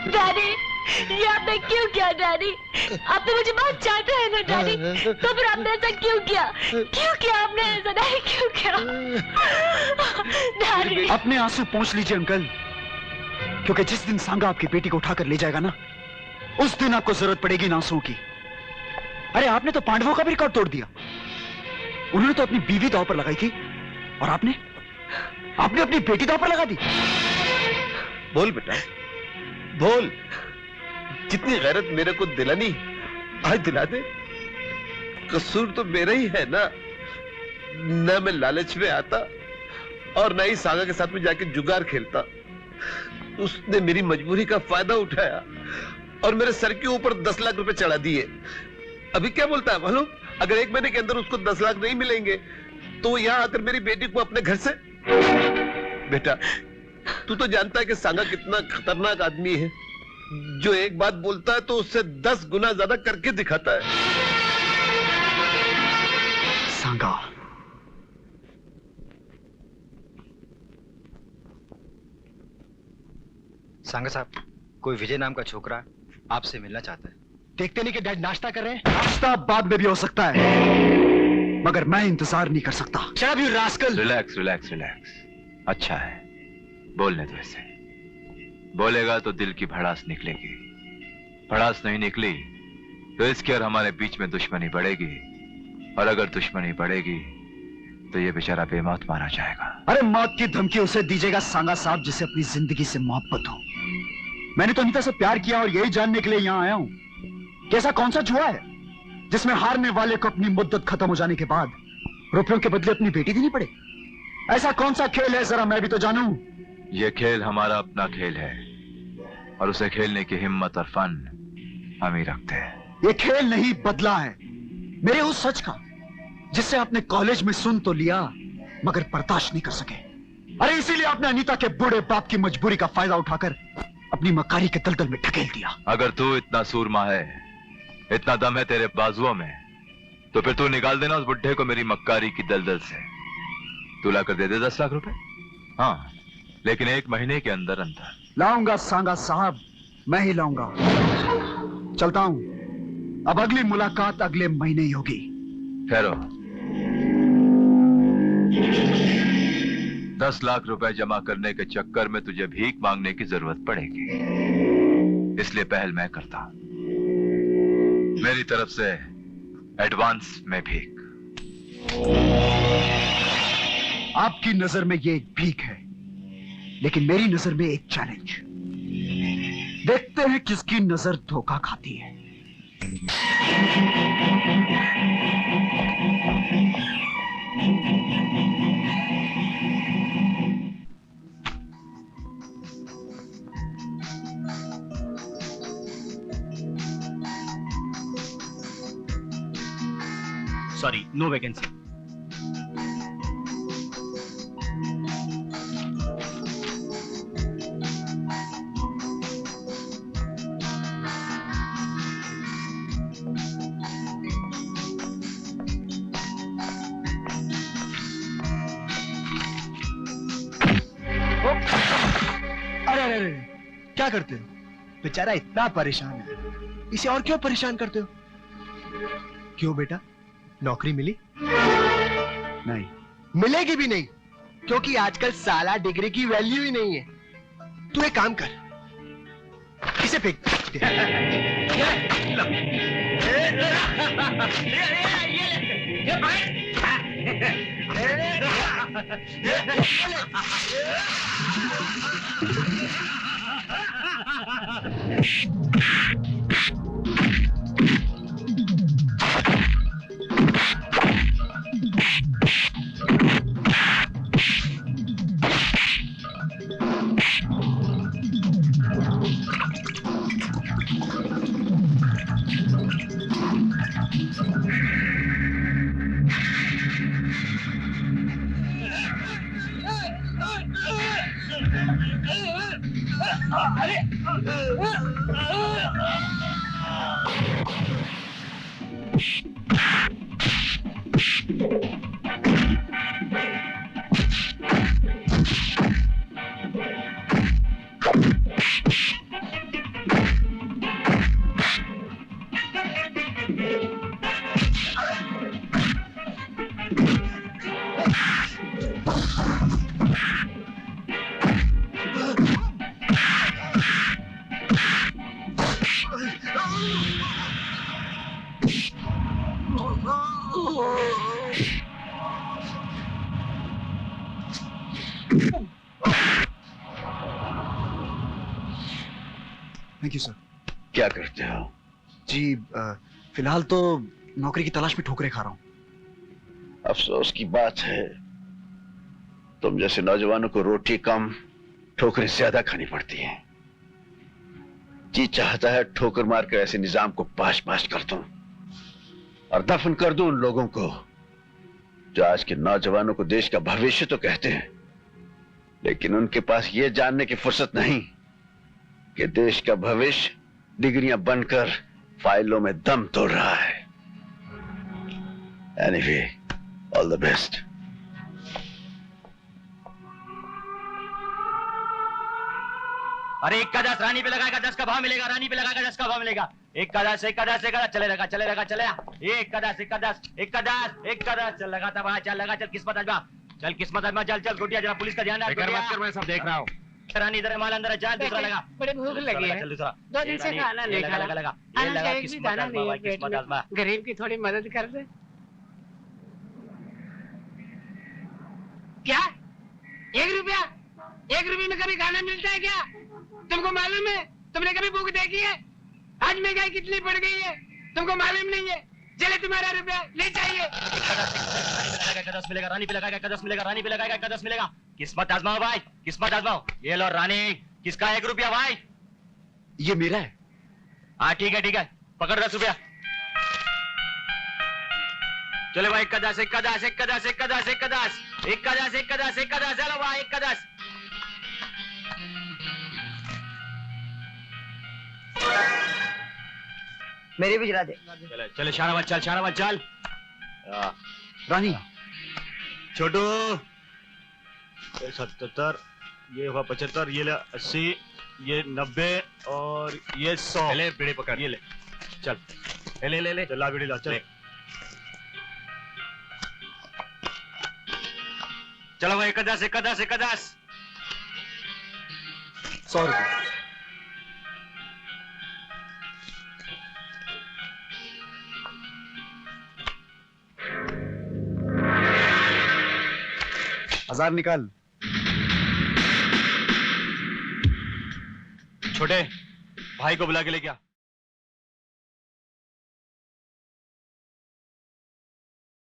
Daddy, ये आपने क्यों किया डैडी? आप तो मुझे बहुत चाहते हैं ना डैडी, तो फिर आपने ऐसा क्यों किया? क्यों किया आपने ऐसा डैडी, क्यों किया? डैडी, अपने आंसू पोंछ लीजिए अंकल, क्योंकि जिस दिन सांगा आपकी बेटी को उठाकर ले जाएगा ना, उस दिन आपको जरूरत पड़ेगी इन आंसुओं की। अरे आपने तो पांडवों का भी रिकॉर्ड तोड़ दिया। उन्होंने तो अपनी बीवी दांव पर लगाई थी, और आपने अपनी बेटी दांव पर लगा दी। बोल बेटा, बोल, जितनी गैरत मेरे को दिलानी आज दिला दे। कसूर तो मेरा ही है ना, न मैं लालच में आता और न ही सागा के साथ में जाके जुगार खेलता। उसने मेरी मजबूरी का फायदा उठाया और मेरे सर के ऊपर 10 लाख रुपए चढ़ा दिए। अभी क्या बोलता है मालूम? अगर 1 महीने के अंदर उसको 10 लाख नहीं मिलेंगे तो वो यहां आकर मेरी बेटी को अपने घर से। बेटा, तू तो जानता है कि सांगा कितना खतरनाक आदमी है, जो एक बात बोलता है तो उससे 10 गुना ज्यादा करके दिखाता है। सांगा, सांगा साहब, कोई विजय नाम का छोकरा आपसे मिलना चाहता है। देखते नहीं कि डैड नाश्ता कर रहे हैं? नाश्ता बाद में भी हो सकता है, मगर मैं इंतजार नहीं कर सकता। शराब you rascal. Relax relax relax. अच्छा है, बोलने दो इसे। बोलेगा तो दिल की भड़ास निकलेगी। भड़ास नहीं निकली तो इसके और हमारे बीच में दुश्मनी बढ़ेगी, और अगर दुश्मनी बढ़ेगी तो ये बेचारा बेमौत मारा जाएगा। अरे मौत की धमकी उसे दीजिएगा सांगा साहब, जिसे अपनी जिंदगी से मोहब्बत हो। मैंने तो अनीता से प्यार किया और यही जानने के लिए यहां आया हूं कि ऐसा कौन सा जुआ है जिसमें हारने वाले को अपनी मुद्दत खत्म हो जाने के बाद रुपयों के बदले अपनी बेटी देनी पड़े। ऐसा कौन सा खेल है, जरा मैं भी तो जानूं। ये खेल हमारा अपना खेल है, और उसे खेलने की हिम्मत और फन हम ही रखते हैं। ये खेल नहीं, बदला है मेरे उस सच का जिससे आपने कॉलेज में सुन तो लिया मगर बर्दाश्त नहीं कर सके। अरे इसीलिए आपने अनीता के बूढ़े बाप की मजबूरी का फायदा उठाकर अपनी मक्कारी के दलदल में ढकेल दिया। अगर तू इतना सूरमा है, इतना दम है तेरे बाजुओं में, तो फिर तू निकाल देना उस बुढ़े को मेरी मक्कारी की दलदल से। तू लाकर दे दे 10 लाख रुपए। हाँ, लेकिन 1 महीने के अंदर अंदर। लाऊंगा सांगा साहब, मैं ही लाऊंगा। चलता हूं, अब अगली मुलाकात अगले महीने ही होगी। ठहरो, 10 लाख रुपए जमा करने के चक्कर में तुझे भीख मांगने की जरूरत पड़ेगी, इसलिए पहल मैं करता हूं। मेरी तरफ से एडवांस में भीख। आपकी नजर में ये एक भीख है, लेकिन मेरी नजर में एक चैलेंज। देखते हैं किसकी नजर धोखा खाती है। Sorry, no vacancy. अरे क्या करते हो? बेचारा इतना परेशान है, इसे और क्यों परेशान करते हो? क्यों बेटा, नौकरी मिली? नहीं, मिलेगी भी नहीं, क्योंकि आजकल साला डिग्री की वैल्यू ही नहीं है। तू एक काम कर, इसे फेंक थैंक यू सर। क्या करते हो? जी फिलहाल तो नौकरी की तलाश में ठोकरें खा रहा हूँ। अफसोस की बात है, तुम जैसे नौजवानों को रोटी कम ठोकरें ज्यादा खानी पड़ती हैं। जी चाहता है ठोकर मारकर ऐसे निजाम को पाश पाश कर दूं और दफन कर दूं उन लोगों को जो आज के नौजवानों को देश का भविष्य तो कहते हैं, लेकिन उनके पास यह जानने की फुर्सत नहीं कि देश का भविष्य डिग्रियां बनकर फाइलों में दम तोड़ रहा है। Anyway, all the best. अरे 1 का 10 रानी पे लगाएगा 10 का भाव मिलेगा, रानी पे लगाएगा 10 का भाव मिलेगा। 1 का 10 1 का 10 1 का 10 चले रहेगा 1 का 10 1 का 10 1 का 10 1 का 10 चल लगाता भाई, चल लगा, चल किस्मत आजमा, चल किस्मत आजमा, चल चल गोटिया, जरा पुलिस का ध्यान रख। मैं सब देख रहा हूँ। रानी इधर है, माल अंदर है, चल दूसरा लगा। बड़ी भूख लगी है, चल दूसरा 2 दिन से खाना नहीं खाया, लगा खाना लगा का एक भी किस्मत दाना आजमा नहीं है भाई, पेट किस्मत आजमा। में। गरीब की थोड़ी मदद कर दे। क्या 1 रुपया? 1 रुपये में कभी खाना मिलता है क्या? तुमको मालूम है? तुमने कभी भूख देखी है? आज महंगाई कितनी बढ़ गई है, तुमको मालूम नहीं है? चले तुम्हारा रुपया ले चाहिए। 1 का 10 मिलेगा, रानी पे लगाएगा 1 का 10 मिलेगा, रानी पे लगाएगा 1 का 10 मिलेगा। किस्मत आजमाओ भाई, किस्मत आजमाओ। ये लो रानी, किसका 1 रुपया भाई? ये मेरा है। हाँ ठीक है, पकड़ 10 रुपया। चलो भाई 1 का 10 1 का 10 1 का 10 1 का 10 1 का 10 1 का 10 1 का 10 1 का 10 चलो भाई 1 का 10। मेरी भी जला दे। चले चले शाराबाद चल, शाराबाद चल। रानी, छोटू 77, ये हुआ 75, ये ले 80, ये 90 और ये 100। ले बीड़ी पकड़। ये ले, चल ले चल, ला बीड़ी ला, चल। चलो भाई 1 का 10 1 का 10 1 का 10। 100 रुपये। हजार निकाल। छोटे भाई को बुला के ले क्या?